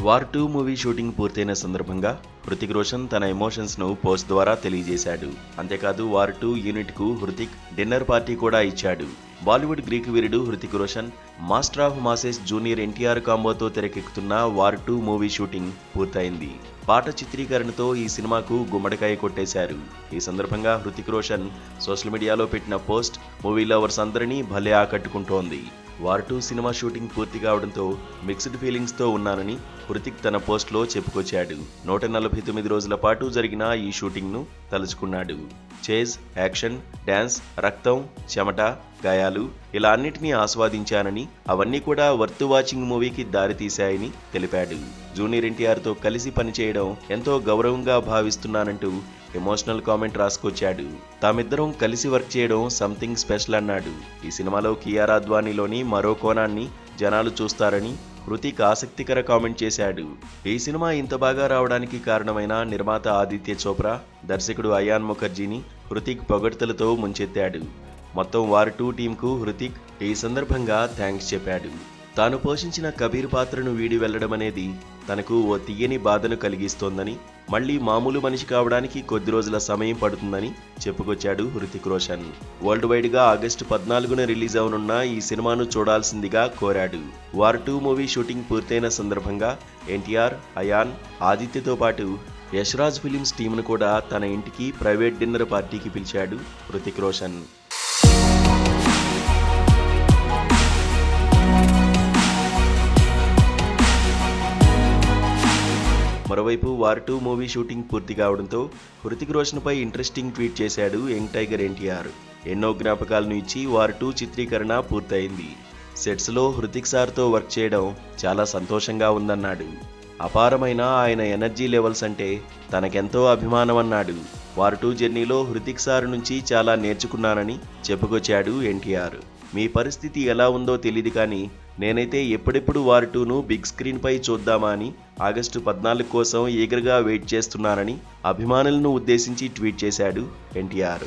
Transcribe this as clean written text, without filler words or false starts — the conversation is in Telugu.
వార్ 2 మూవీ షూటింగ్ పూర్తయిన సందర్భంగా హృతిక్ రోషన్ తన ఎమోషన్స్ ను పోస్ట్ ద్వారా తెలియజేశాడు. అంతేకాదు వార్ 2 యూనిట్ కు హృతిక్ డిన్నర్ పార్టీ కూడా ఇచ్చాడు. బాలీవుడ్ గ్రీక్ వీరుడు Hrithik Roshan master of masses junior NTR కాంబోతో తెరకెక్కుతున్న వార్ 2 మూవీ షూటింగ్ పూర్తయింది. పాట చిత్రీకరణతో ఈ సినిమాకు గుమ్మడికాయ కొట్టేశారు. ఈ సందర్భంగా హృతిక్ రోషన్ సోషల్ మీడియాలో పెట్టిన పోస్ట్ మూవీ లవర్స్ అందరినీ భలే ఆకట్టుకుంటోంది. వార్ 2 సినిమా షూటింగ్ పూర్తి కావడంతో మిక్స్డ్ ఫీలింగ్స్తో ఉన్నానని హృతిక్ తన పోస్ట్లో చెప్పుకొచ్చాడు. 149 రోజుల పాటు జరిగిన ఈ షూటింగ్ను తలుచుకున్నాడు. చేజ్, యాక్షన్, డ్యాన్స్, రక్తం, చెమట, గాయాలు ఇలా అన్నిటినీ ఆస్వాదించానని, అవన్నీ కూడా వర్త్ వాచింగ్ మూవీకి దారితీశాయని తెలిపాడు. జూనియర్ ఎన్టీఆర్తో కలిసి పనిచేయడం ఎంతో గౌరవంగా భావిస్తున్నానంటూ ఎమోషనల్ కామెంట్ రాసుకొచ్చాడు. తామిద్దరం కలిసి వర్క్ చేయడం సంథింగ్ స్పెషల్ అన్నాడు. ఈ సినిమాలో కియారా అద్వానీలోని మరో కోణాన్ని జనాలు చూస్తారని హృతిక్ ఆసక్తికర కామెంట్ చేశాడు. ఈ సినిమా ఇంత బాగా రావడానికి కారణమైన నిర్మాత ఆదిత్య చోప్రా, దర్శకుడు అయాన్ ముఖర్జీని హృతిక్ పొగడ్తలతో ముంచెత్తాడు. మొత్తం వార్ 2 టీంకు హృతిక్ ఈ సందర్భంగా థ్యాంక్స్ చెప్పాడు. తాను పోషించిన కబీర్ పాత్రను వీడి వెళ్లడం అనేది తనకు ఓ తీయని బాధను కలిగిస్తోందని, మళ్లీ మామూలు మనిషి కావడానికి కొద్ది రోజుల సమయం పడుతుందని చెప్పుకొచ్చాడు హృతిక్ రోషన్. వరల్డ్ వైడ్ గా ఆగస్టు 14న రిలీజ్ అవనున్న ఈ సినిమాను చూడాల్సిందిగా కోరాడు. వార్ 2 మూవీ షూటింగ్ పూర్తయిన సందర్భంగా ఎన్టీఆర్, అయాన్, ఆదిత్యతో పాటు యశ్రాజ్ ఫిలిమ్స్ టీంను కూడా తన ఇంటికి ప్రైవేట్ డిన్నర్ పార్టీకి పిలిచాడు హృతిక్ రోషన్. మరోవైపు వార్ 2 మూవీ షూటింగ్ పూర్తి కావడంతో హృతిక్ రోషన్ పై ఇంట్రెస్టింగ్ ట్వీట్ చేశాడు యంగ్ టైగర్ ఎన్టీఆర్. ఎన్నో జ్ఞాపకాలను ఇచ్చి వార్ 2 చిత్రీకరణ పూర్తయింది. సెట్స్లో హృతిక్ సార్తో వర్క్ చేయడం చాలా సంతోషంగా ఉందన్నాడు. అపారమైన ఆయన ఎనర్జీ లెవెల్స్ అంటే తనకెంతో అభిమానం అన్నాడు. వార్ 2 జర్నీలో హృతిక్ సార్ నుంచి చాలా నేర్చుకున్నానని చెప్పుకొచ్చాడు ఎన్టీఆర్. మీ పరిస్థితి ఎలా ఉందో తెలియదు కానీ నేనైతే ఎప్పుడెప్పుడు వార్ 2ను బిగ్ స్క్రీన్ పై చూద్దామా అని ఆగస్టు 14 కోసం ఈగర్గా వెయిట్ చేస్తున్నానని అభిమానులను ఉద్దేశించి ట్వీట్ చేశాడు ఎన్టీఆర్.